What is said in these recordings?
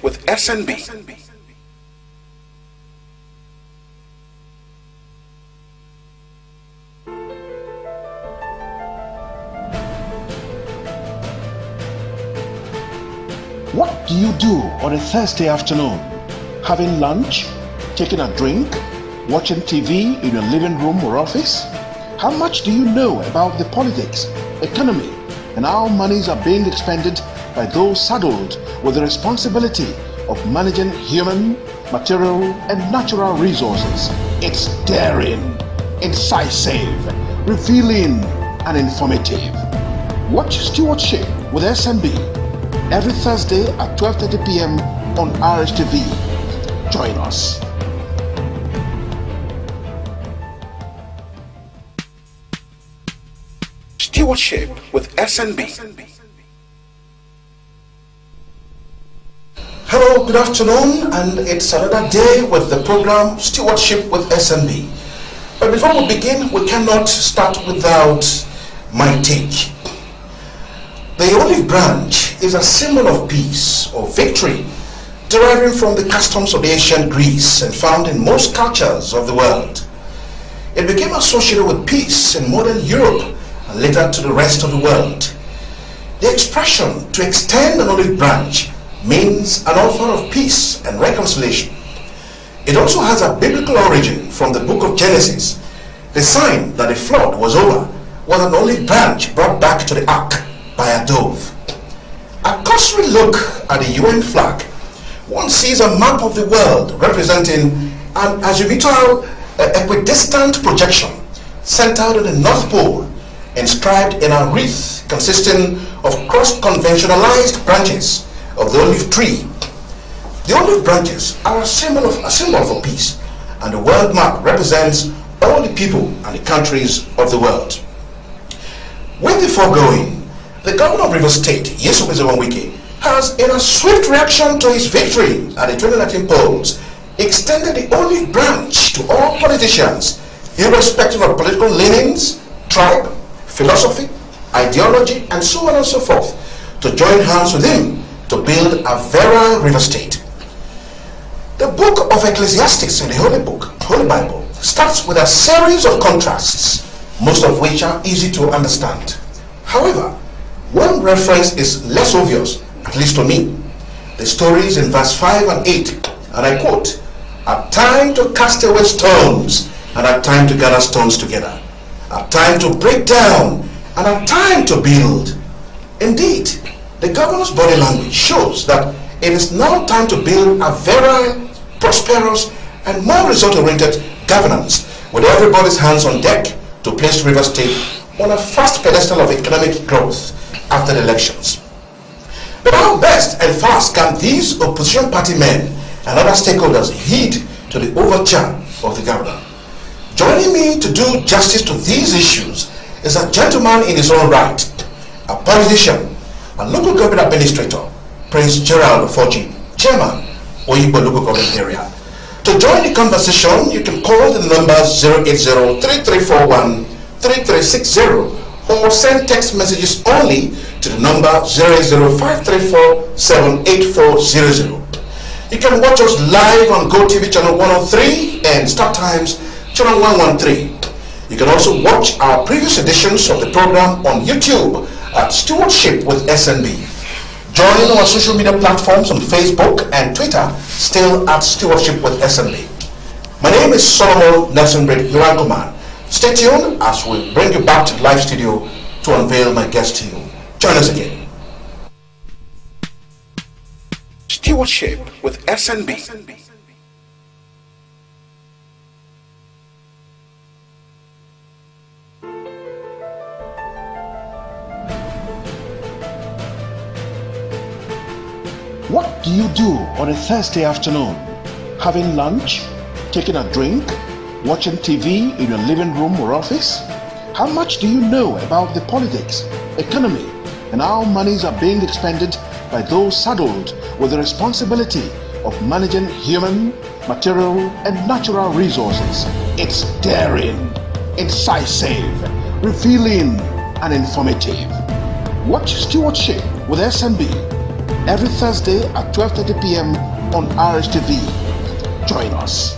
with SNB. What do you do on a Thursday afternoon? Having lunch? Taking a drink? Watching TV in your living room or office? How much do you know about the politics, economy, and how monies are being expended by those saddled with the responsibility of managing human, material, and natural resources? It's daring, incisive, revealing, and informative. Watch Stewardship with SNB every Thursday at 12:30 p.m. on RSTV. Join us. Stewardship with SNB. Hello, good afternoon, and it's another day with the program Stewardship with SNB. But before we begin, we cannot start without my take. The olive branch is a symbol of peace or victory, deriving from the customs of ancient Greece and found in most cultures of the world. It became associated with peace in modern Europe and later to the rest of the world. The expression "to extend an olive branch" means an offer of peace and reconciliation. It also has a biblical origin from the book of Genesis. The sign that the flood was over was an olive branch brought back to the ark by a dove. A cursory look at the UN flag, one sees a map of the world representing an azimuthal equidistant projection centered on the North Pole, inscribed in a wreath consisting of cross-conventionalized branches of the olive tree. The olive branches are a symbol for peace, and the world map represents all the people and the countries of the world. With the foregoing, the governor of Rivers State, Yesu Wike, has, in a swift reaction to his victory at the 2019 polls, extended the olive branch to all politicians, irrespective of political leanings, tribe, philosophy, ideology, and so on and so forth, to join hands with him to build a virile River State. The book of Ecclesiastes in the Holy Bible, starts with a series of contrasts, most of which are easy to understand. However, one reference is less obvious, at least to me. The stories in verse 5 and 8, and I quote, "A time to cast away stones, and a time to gather stones together. A time to break down, and a time to build." Indeed, the governor's body language shows that it is now time to build a virile, prosperous, and more result-oriented governance, with everybody's hands on deck to place River State on a fast pedestal of economic growth after the elections. But how best and fast can these opposition party men and other stakeholders heed to the overture of the governor? Joining me to do justice to these issues is a gentleman in his own right, a politician, a local government administrator, Prince GERALD OFORJI, Chairman, OYIGBO Local Government Area. To join the conversation, you can call the number 080-3341-3360 or send text messages only to the number 00534-78400. You can watch us live on GoTV channel 103 and Star Times channel 113. You can also watch our previous editions of the program on YouTube at Stewardship with SNB. Join our social media platforms on Facebook and Twitter, still at Stewardship with SNB. My name is Solomon Nelson Break Luankoman. Stay tuned as we bring you back to the live studio to unveil my guest to you. Join us again. Stewardship with SNB. What do you do on a Thursday afternoon? Having lunch? Taking a drink? Watching TV in your living room or office? How much do you know about the politics, economy, and how monies are being expended by those saddled with the responsibility of managing human, material, and natural resources? It's daring, incisive, revealing, and informative. Watch Stewardship with SNB every Thursday at 12:30 p.m. on RSTV. Join us.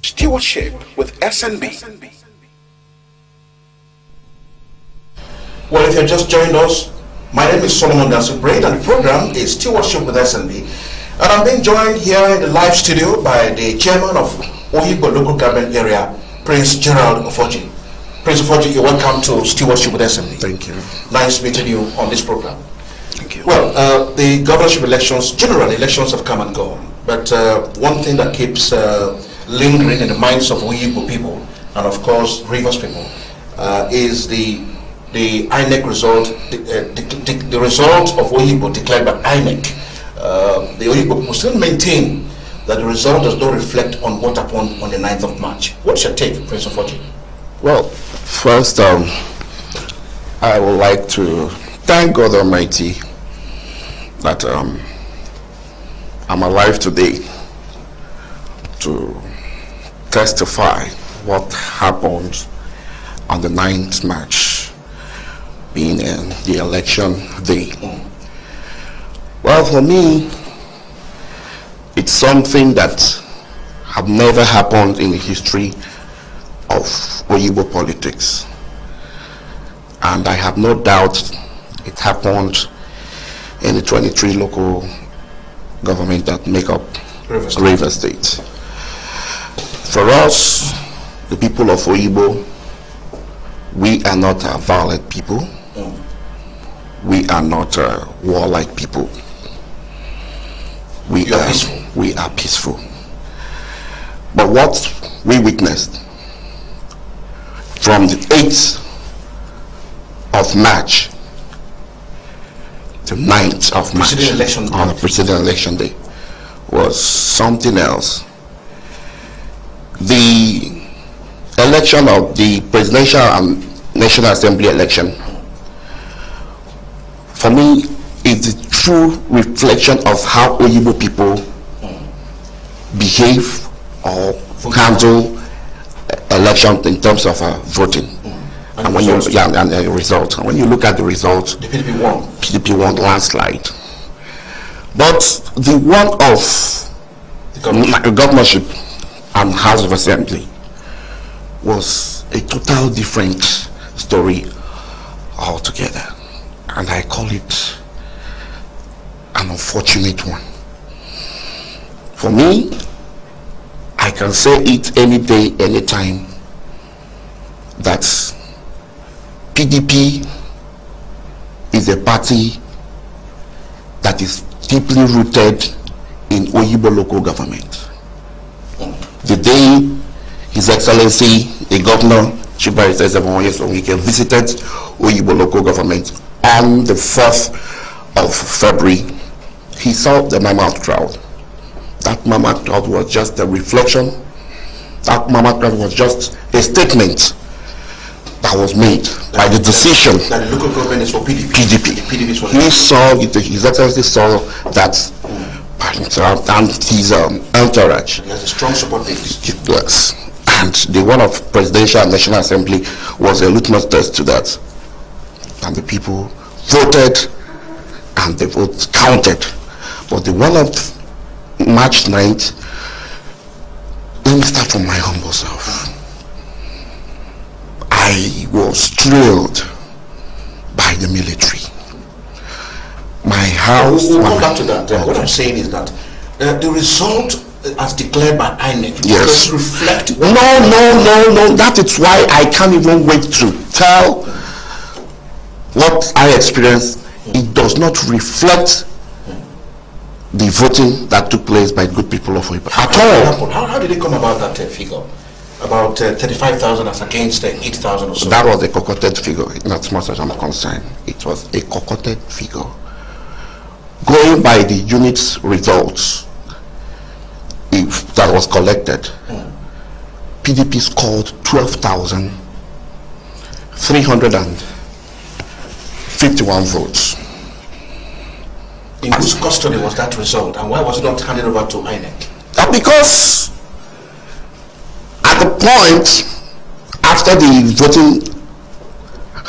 Stewardship with SNB. Well, if you're just joined us, my name is Solomon Dansubraid, and the program is Stewardship with SNB. And I'm being joined here in the live studio by the chairman of OYIGBO local government area, Prince GERALD OFORJI. Prince OFORJI, you're welcome to Stewardship with SNB. Thank you. Nice meeting you on this program. Thank you. Well, the governorship elections, general elections have come and gone. But one thing that keeps lingering in the minds of OYIGBO people, and of course Rivers people, is the INEC result, the result of OYIGBO declared by INEC. The OYIGBO people still maintain that the result does not reflect on what happened on the 9th of March. What's your take, Prince OFORJI? Well, first, I would like to thank God Almighty that I'm alive today to testify what happened on the 9th March, being the election day. Well, for me, it's something that have never happened in the history of OYIGBO politics. And I have no doubt it happened in the 23 local government that make up Rivers State. For us, the people of OYIGBO, we are not a violent people. We are not warlike people. We are peaceful. But what we witnessed from the 8th of March to 9th of March on the preceding election day was something else. The election of the presidential and National Assembly election, for me, is the true reflection of how OYIGBO people behave or handle election in terms of voting. And when you result, and when you look at the result, the PDP won. PDP won landslide. But the one of the governorship and House of Assembly was a total different story altogether, and I call it an unfortunate one. For me, I can say it any day, any time, that PDP is a party that is deeply rooted in OYIGBO local government. The day His Excellency, the Governor, Chief Barrister visited OYIGBO local government on the 4th of February, he saw the Mammoth crowd. That Mammoth crowd was just a reflection. That Mammoth crowd was just a statement that was made by the decision that the local government is for PDP. PDP. He saw, His Excellency saw that, and his entourage. He has a strong support base. Yes. And the one of Presidential and National Assembly was a litmus test to that. And the people voted, and the votes counted. But the one of March 9th, let me start from my humble self. I was thrilled by the military. My house... We'll come back to that. What I'm saying is that the result as declared by INEC does reflect... No. That is why I can't even wait to tell what I experienced. It does not reflect the voting that took place by good people of OYIGBO at all. How did it come about that figure? About 35,000 as against 8,000 or so? That was a concocted figure, not as much as I'm concerned. It was a concocted figure. Going by the unit's results, if that was collected, PDP scored 12,351 votes. In whose custody was that result, and why was it not handed over to INEC? Because at the point after the voting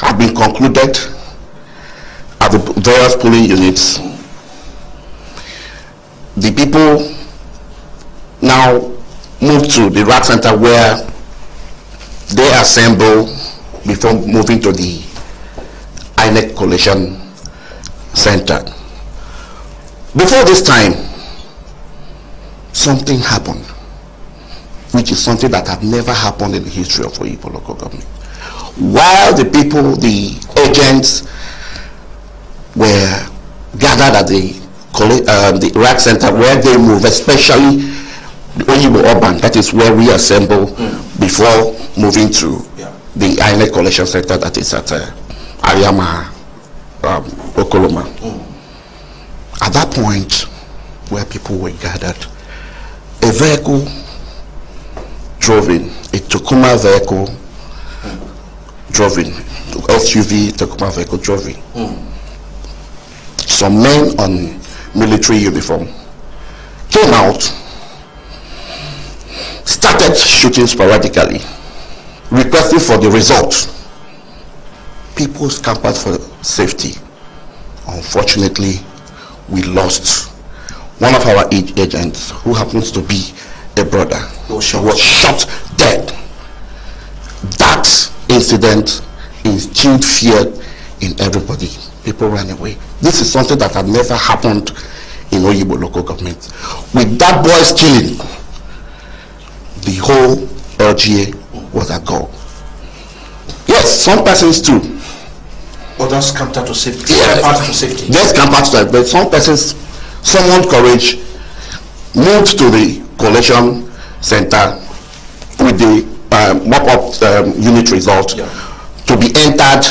have been concluded at the various polling units. The people now move to the rack center where they assemble before moving to the INEC collation center. Before this time, something happened, which is something that had never happened in the history of OYIGBO local government. While the people, the agents, were gathered at the rack center where they move, especially the OYIGBO urban, that is where we assemble before moving to the INEC collection center that is at Ariama, Okoloma. At that point where people were gathered, a vehicle drove in, a Tacoma vehicle drove in, SUV Tacoma vehicle drove in. Some men on military uniform came out, started shooting sporadically, requesting for the result. People scampered for safety. Unfortunately, we lost one of our agents, who happens to be a brother. He was shot dead. That incident instilled fear in everybody. People ran away. This is something that had never happened in OYIGBO local government. With that boy's killing, the whole LGA was agog. Yes, some persons too. Others scampered to safety. Yes, To safety. Yes, scampered to safety. But some persons summoned courage, moved to the collection center with the mop-up unit result to be entered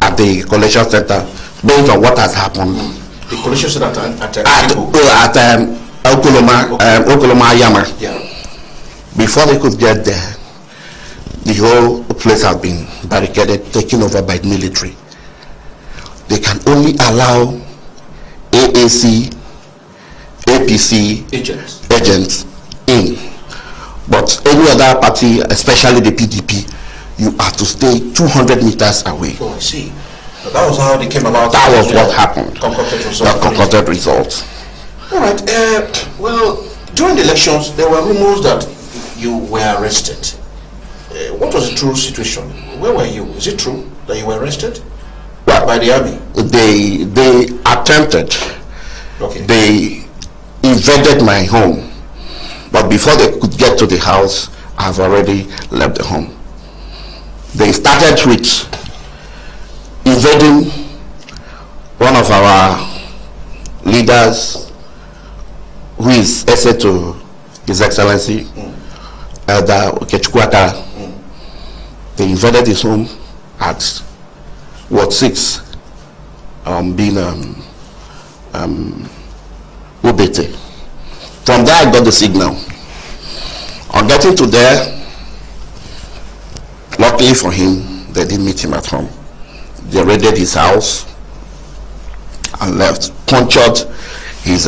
at the collection center based on what has happened. The collection center at Okoloma Yama. Before they could get there, the whole place had been barricaded, taken over by the military. They can only allow AAC, APC agents in. But any other party, especially the PDP, you have to stay 200 meters away. Oh, I see. So that was how they came about. That was what happened. Concocted results. All right. Well, during the elections, there were rumors that you were arrested. What was the true situation? Where were you? Is it true that you were arrested by the army? They attempted. Okay. They invaded my home, but before they could get to the house, I've already left the home. They started with invading one of our leaders, who is essay to His Excellency Elder Okechukwu. They invaded his home at Ward 6, being Ubete. From there I got the signal. On getting to there, luckily for him, they didn't meet him at home. They raided his house and left, punctured his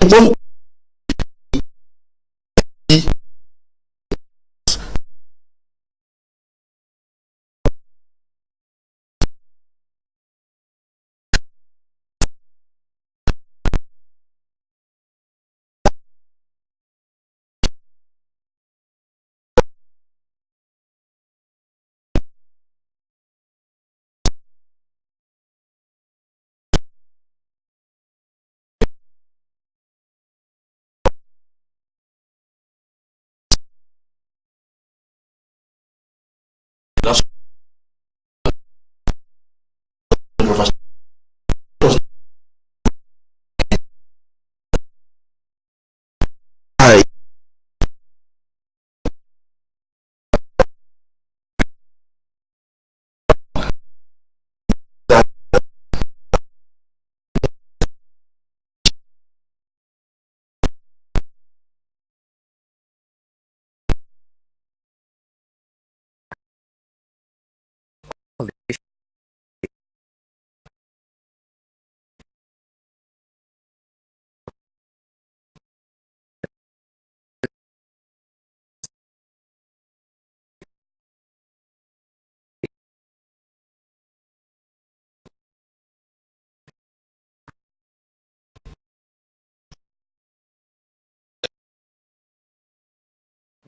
even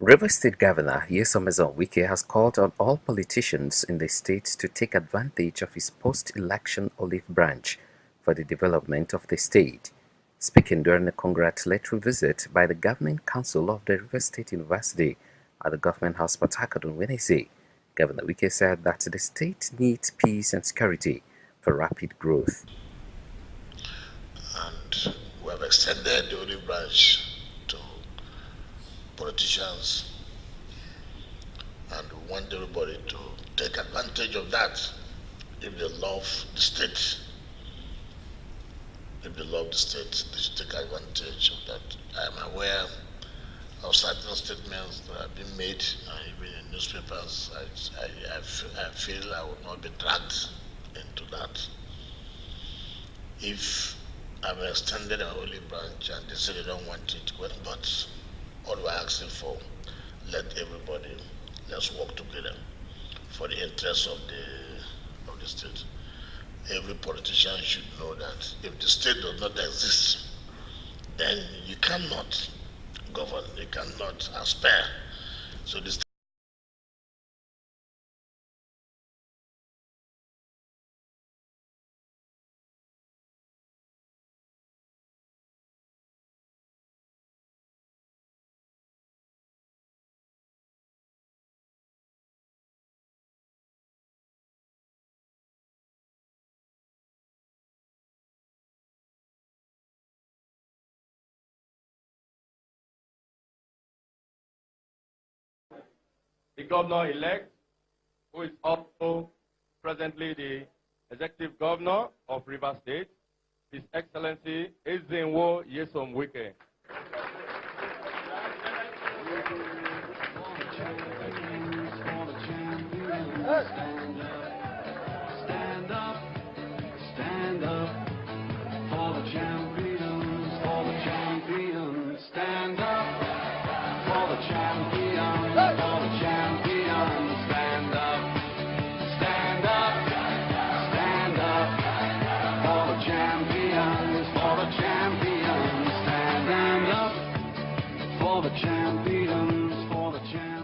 Rivers State Governor Nyesom Wike has called on all politicians in the state to take advantage of his post-election olive branch for the development of the state. Speaking during a congratulatory visit by the Governing Council of the Rivers State University at the Government House, Port Harcourt on Wednesday, Governor Wike said that the state needs peace and security for rapid growth. And we have extended the olive branch to politicians, and we want everybody to take advantage of that if they love the state. If they love the state, they should take advantage of that. I am aware of certain statements that have been made, even in newspapers. I feel I will not be dragged into that. If I've extended an olive branch and they say they don't want it, well, but all we're asking for, let everybody, let's work together for the interests of the state. Every politician should know that if the state does not exist, then you cannot govern, you cannot aspire. So the governor-elect, who is also presently the executive governor of Rivers State, His Excellency Ezenwo Nyesom Wike. Stand up for the champions, for the champions. Stand up for the champions, for the champions. Stand up for the champions, for the champions. Stand up for the champions, for the champions.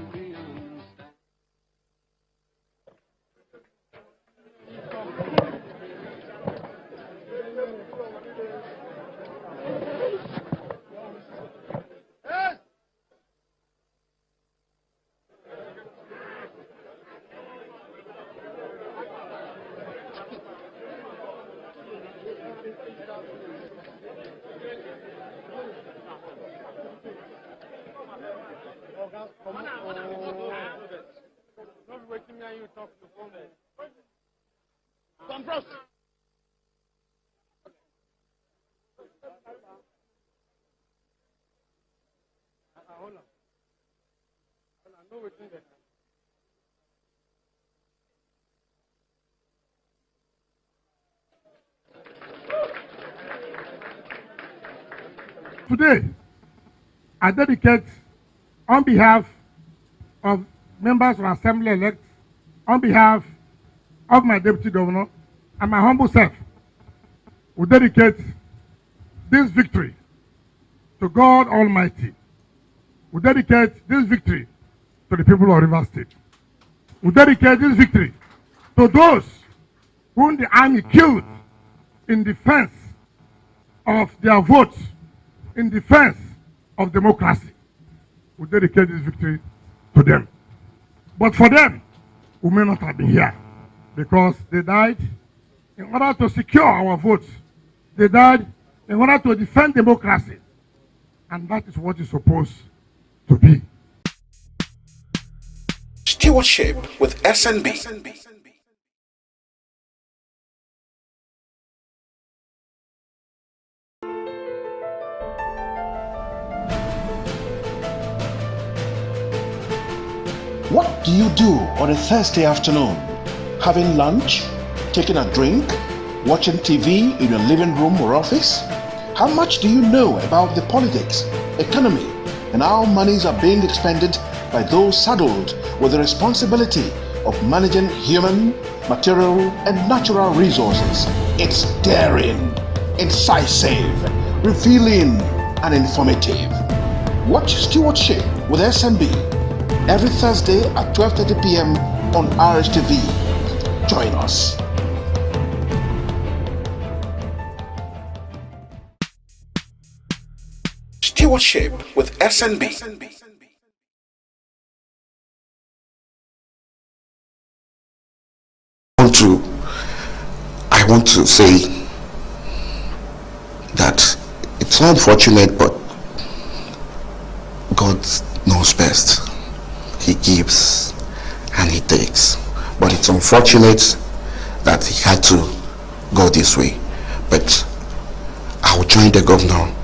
Today, I dedicate on behalf of members of Assembly elect, on behalf of my Deputy Governor and my humble self, we dedicate this victory to God Almighty. We dedicate this victory to the people of Rivers State. We dedicate this victory to those whom the army killed in defense of their votes, in defense of democracy. We dedicate this victory to them. But for them, we may not have been here because they died in order to secure our votes. They died in order to defend democracy. And that is what is supposed to be. Stewardship with SNB. What do you do on a Thursday afternoon? Having lunch? Taking a drink? Watching TV in your living room or office? How much do you know about the politics, economy, and how monies are being expended by those saddled with the responsibility of managing human, material, and natural resources? It's daring, incisive, revealing, and informative. Watch Stewardship with SNB every Thursday at 12:30 p.m. on RSTV. Join us. Stewardship with SNB. I want to say that it's unfortunate, but God knows best. He gives and he takes. But it's unfortunate that he had to go this way. But I will join the governor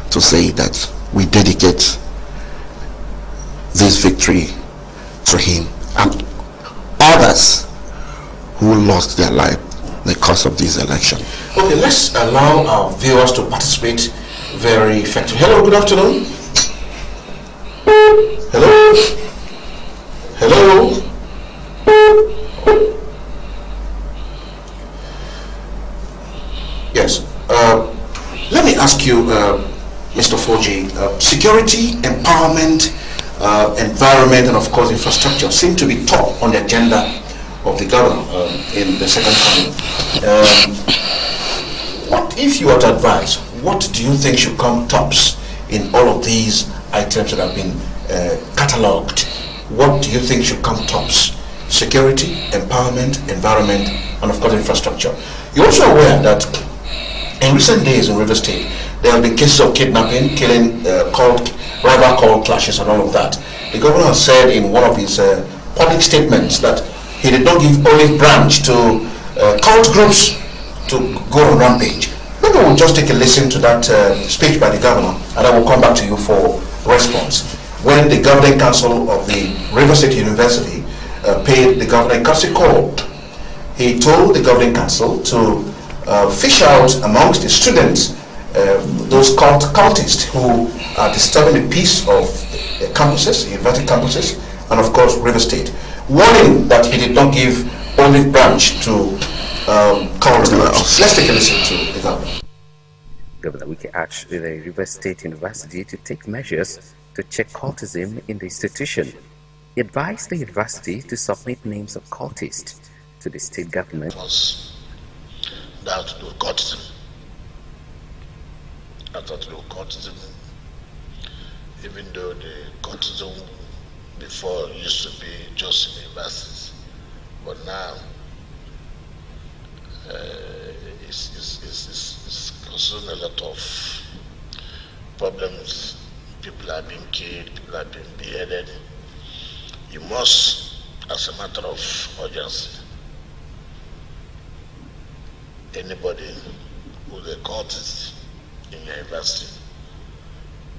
to say that we dedicate this victory to him and others who lost their life because of this election. Okay, let's allow our viewers to participate very effectively. Hello, good afternoon. Hello? Hello? Yes. Let me ask you, Mr. OFORJI, security, empowerment, environment, and of course infrastructure seem to be top on the agenda of the governor in the second coming. What, if you were to advise, what do you think should come tops in all of these items that have been catalogued? What do you think should come tops? Security, empowerment, environment, and of course infrastructure. You're also aware that in recent days in Rivers State, there have been cases of kidnapping, killing, rival call clashes and all of that. The governor has said in one of his public statements that he did not give olive branch to cult groups to go on rampage. Maybe we'll just take a listen to that speech by the governor, and I will come back to you for response. When the governing council of the Rivers State University paid the governing council call, he told the governing council to fish out amongst the students those cultists who are disturbing the peace of campuses, university campuses, and of course Rivers State, warning that he did not give olive branch to cult groups. Let's take a listen to the governor. Governor Wike asked the Rivers State University to take measures to check cultism in the institution. He advised the university to submit names of cultists to the state government. That to do with cultism. I thought to do with cultism, even though the cultism before used to be just in universities, but now it's causing a lot of problems. People are being killed, people are being beheaded. You must, as a matter of urgency, anybody who's a cultist in your university,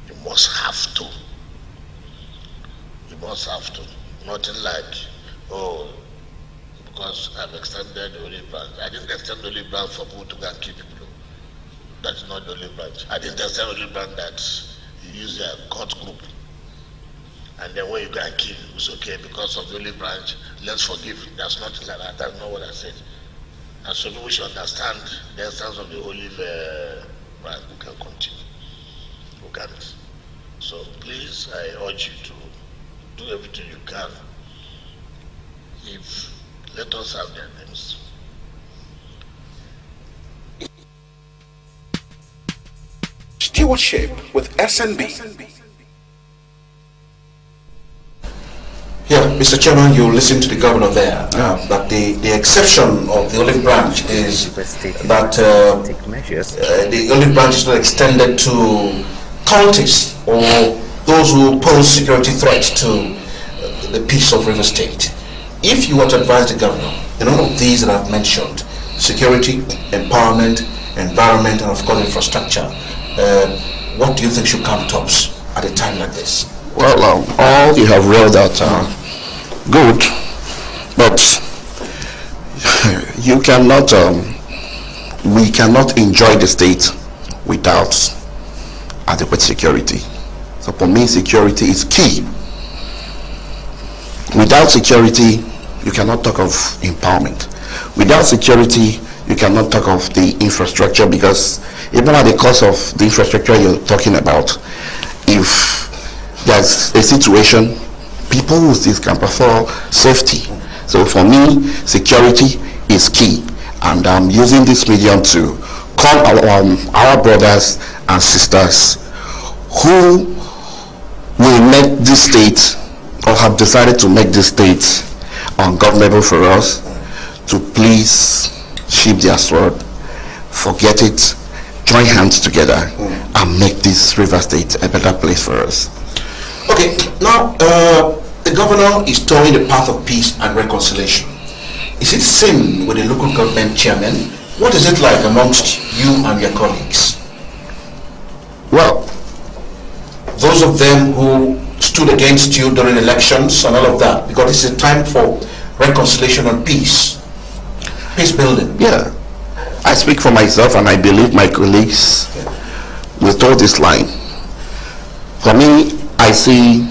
you must have to. You must have to. Nothing like, oh, because I've extended the olive branch. I didn't extend the olive branch for people to go and kill people. That's not the olive branch. I didn't understand olive branch that you use their court group. And then when you go and kill, it's okay because of the olive branch, let's forgive. That's not like that. That's not what I said. And so we should understand the essence of the olive branch. We can continue. We can't. So please, I urge you to do everything you can. Let us have their names. Stewardship with SNB. Yeah, Mr. Chairman, you listen to the governor there. That the exception of the olive branch is that the olive branch is not extended to cultists or those who pose security threat to the peace of River State. If you want to advise the governor in all of these that I've mentioned, security, empowerment, environment, and of course infrastructure, what do you think should come tops at a time like this? Well, all you have read out are good, but you cannot, we cannot enjoy the state without adequate security. So for me, security is key. Without security, you cannot talk of empowerment. Without security, you cannot talk of the infrastructure, because even at the cost of the infrastructure you're talking about, if there's a situation, people who still can prefer safety. So for me, security is key, and I'm using this medium to call our brothers and sisters who will make this state, or have decided to make this state ungovernable for us, to please sheep their sword, forget it, join hands together and make this River State a better place for us. Okay, now the governor is towing the path of peace and reconciliation. Is it same with the local government chairman? What is it like amongst you and your colleagues? Well, those of them who stood against you during elections and all of that, because this is a time for reconciliation and peace building. Yeah, I speak for myself, and I believe my colleagues will toe this line. For me, I see.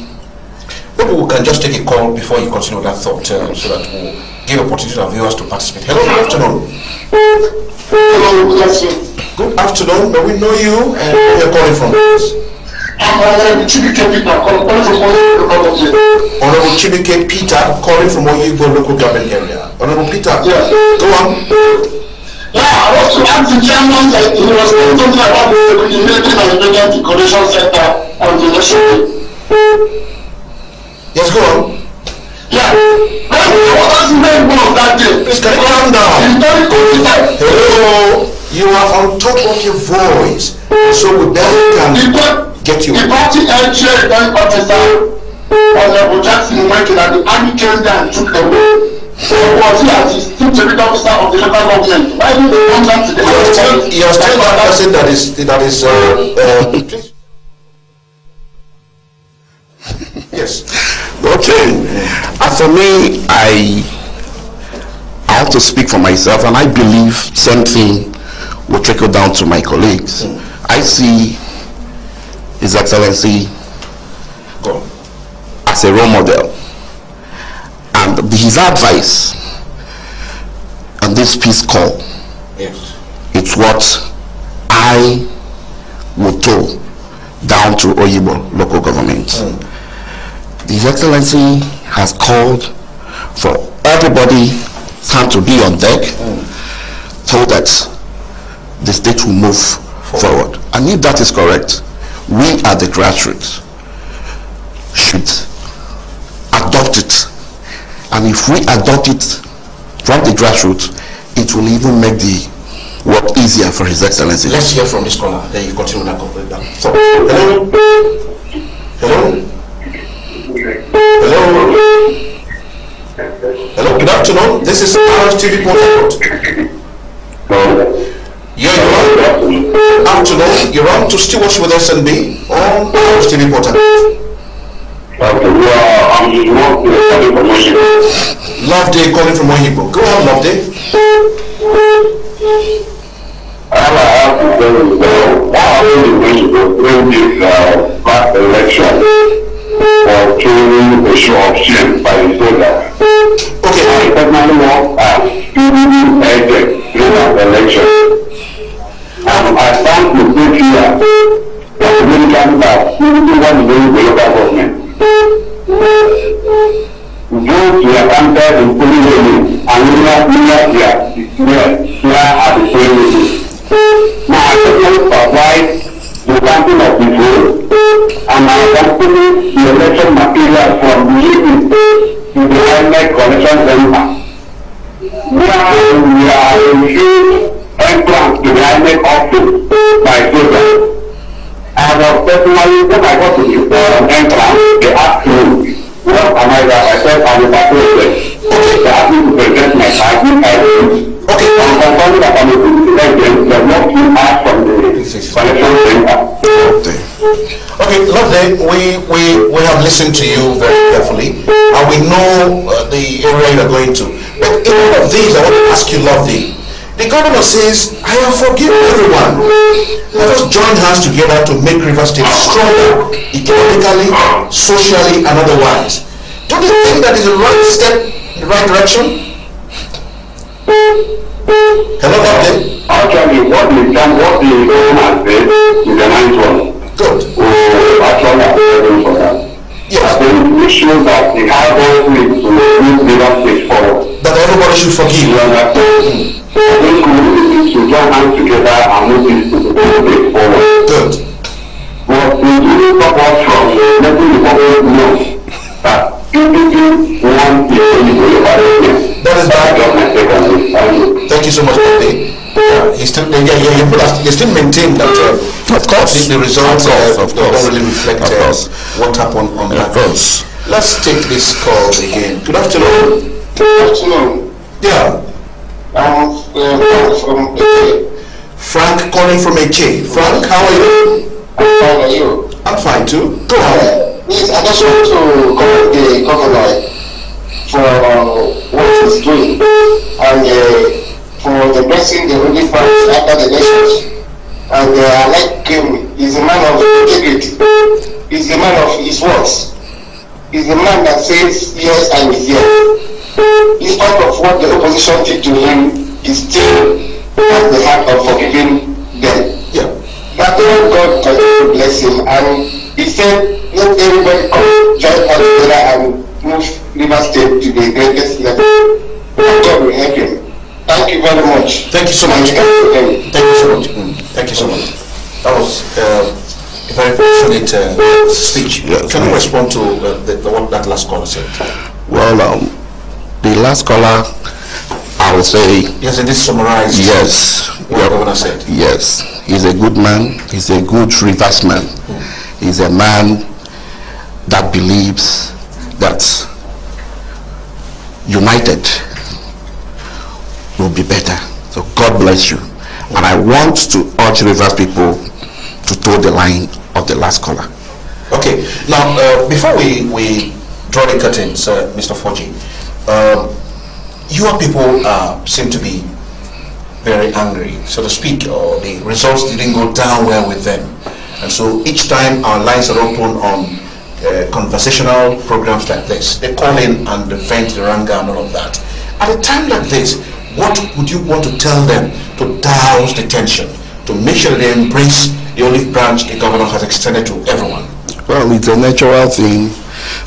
Maybe we can just take a call before you continue that thought, so that we'll give opportunity to our viewers to participate. Hello, good afternoon. Hello, good afternoon. Good afternoon. May we know you and where you're calling from? I'm Chibike Peter, calling from Oyigbo local government. Honorable Chibike Peter, calling from Oyigbo local government area. Honorable Peter, yeah. Go on. Yeah, I want to ask the chairman that he was saying something about the military and emergency decoration center on the election day. Yes, go on. Yeah. What was the name of that day? Please, can you calm down? Hello. You are on top of your voice, so we barely can get you. The party head chair then officer Honorable Jackson Michael that the army came there and took away. So was he as the chief security officer of the local government? Why didn't they contact the government? You're still that person that is please. Yes. Okay. For me, I have to speak for myself, and I believe same thing will trickle down to my colleagues. I see His Excellency as a role model, and his advice on this peace call, yes, it's what I would tow down to Oyigbo local government. His Excellency has called for everybody time to be on deck, so that the state will move forward. And if that is correct, we at the grassroots should adopt it. And if we adopt it from the grassroots, it will even make the work easier for His Excellency. Let's hear from this caller. Then you continue that conversation. So, hello? Hello? Hello? Hello, good afternoon. This is RSTV Port. Yeah, you're on. Good afternoon. You're on to Stewardship with SNB on RSTV Port. Love Day calling from Oyigbo. Go on, Love Day. All I have to say is what happened when you go through this past election for killing a show of shame by the soldiers? Okay. I personally want during that election. I found to say here that the many candidates want to bring the local government. Those were counted in polling units and here at the polling units. Now I just want to provide the counting of the vote and I accompany the election material from the unit to the INEC collection center. We are refused entrance to the INEC office by soldiers. I was personally, when I got to the entrance, they asked me, what am I that? I said, I'm a patriotic. They asked me to present my card. I refused. Okay, I'm confirming that I'm a good president. They want to ask from the collection center. Okay, lovely. We have listened to you very carefully, and we know the area you are going to. But in all of these, I want to ask you, lovely. The governor says, I have forgiven everyone. Let us join hands together to make River State stronger, economically, socially, and otherwise. Don't you think that is the right step in the right direction? Hello, lovely. Actually, what the government has said is a nice one. Good. Actually, I'm very for that. Yes. I think we show that the high board needs to move River State forward. That everybody should forgive. You understand? I think we need to join hands together and move this to the state forward. Good. But we do stop us from letting the public know that PDP wants the Oyibo. That is bad. Thank you so much, Pete. He still, they still maintain that of course the results of course. don't really reflect what happened on that. Of course. Let's take this call again. Good afternoon. Good afternoon. Yeah. I'm from Eche. Frank calling from Eche. Frank, how are you? I'm fine, are you? I'm fine too. Go ahead. Yes, I just want to commend the governor for what he's doing and for the blessing the Holy Father after the nations. And I like him. He's a man of integrity. He's a man of his words. He's a man that says yes and is yes. In spite of what the opposition did to him, he still has the heart of forgiving them. Yeah. But God continue to bless him, and he said, let everybody come join us together and move River State to the greatest level. God will help him. Thank you very much. Thank you so much. Thank you so much. Thank you so much. That was a very passionate speech. Yes. Can you respond to what that last caller said? Well, the last caller, I would say, Yes, and this summarized yes, what the governor said. yes, he's a good man, he's a good reverse man. He's a man that believes that united will be better. So God bless you. And I want to urge reverse people to toe the line of the last caller. Okay, now before we draw the curtains, Mr. Forji, your people seem to be very angry, so to speak, or the results didn't go down well with them. And so each time our lines are open on conversational programs like this, they call in and vent their anger and all of that. At a time like this, what would you want to tell them to douse the tension, to make sure they embrace the olive branch the governor has extended to everyone? Well, it's a natural thing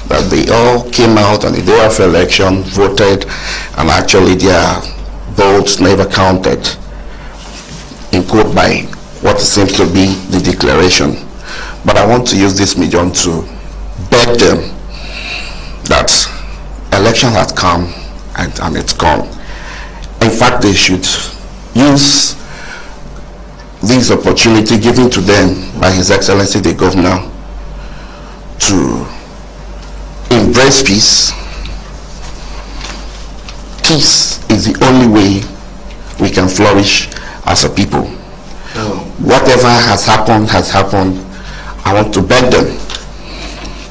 that they all came out on the day of election, voted, and actually their votes never counted in quote by what seems to be the declaration. But I want to use this medium to beg them that election has come and it's gone. In fact, they should use this opportunity given to them by His Excellency the Governor to embrace peace. Peace is the only way we can flourish as a people. Whatever has happened has happened. I want to beg them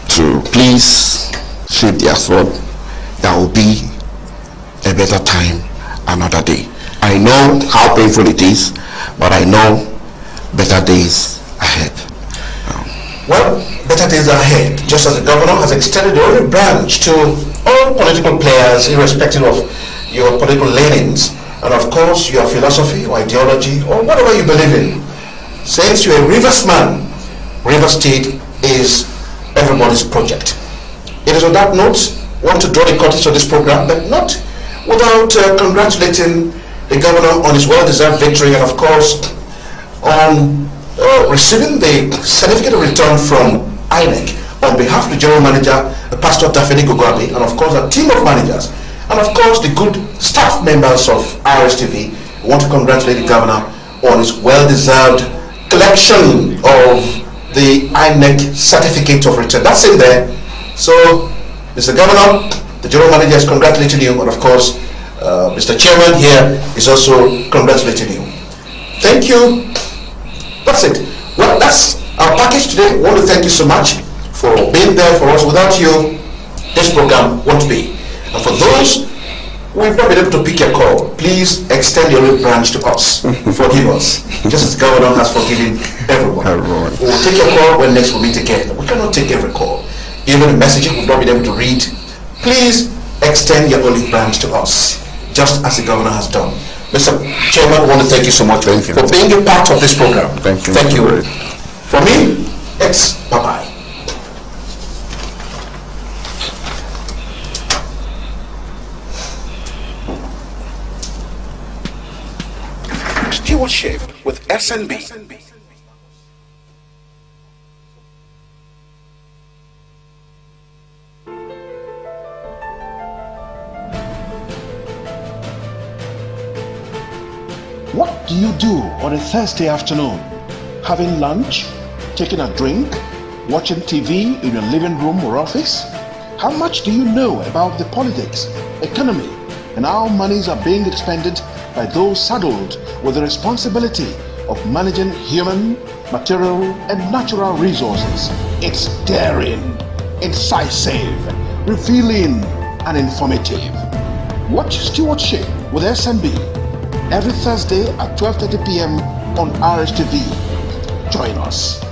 to please sheathe their sword. There will be a better time another day. I know how painful it is, but I know better days ahead. Well, better days are ahead, just as the governor has extended the olive branch to all political players, irrespective of your political leanings, and of course your philosophy or ideology or whatever you believe in. Since you're a Rivers man, Rivers State is everybody's project. It is on that note, I want to draw the curtains of this program, but not without congratulating the governor on his well-deserved victory, and of course on receiving the certificate of return from INEC on behalf of the general manager, Pastor Dafedi Gogoabi, and of course a team of managers, and of course the good staff members of RSTV. I want to congratulate the governor on his well-deserved collection of the INEC certificate of return. That's in there. So, Mr. Governor, the general manager is congratulating you, and of course, Mr. Chairman here is also congratulating you. Thank you. That's it. Well, that's our package today. I want to thank you so much for being there for us. Without you, this program won't be. And for those who have not been able to pick your call, please extend your olive branch to us. Forgive us, just as the governor has forgiven everyone. We will take your call when next we meet again. We cannot take every call. Even the messages we've not been able to read. Please extend your olive branch to us, just as the governor has done. Mr. Chairman, I want to thank you so much for being a part of this program. Thank you. Thank you. For me, it's bye-bye. Stewardship with SNB. What do you do on a Thursday afternoon? Having lunch? Taking a drink? Watching TV in your living room or office? How much do you know about the politics, economy, and how monies are being expended by those saddled with the responsibility of managing human, material, and natural resources? It's daring, incisive, revealing, and informative. Watch Stewardship with SNB every Thursday at 12:30 p.m. on RSTV. Join us.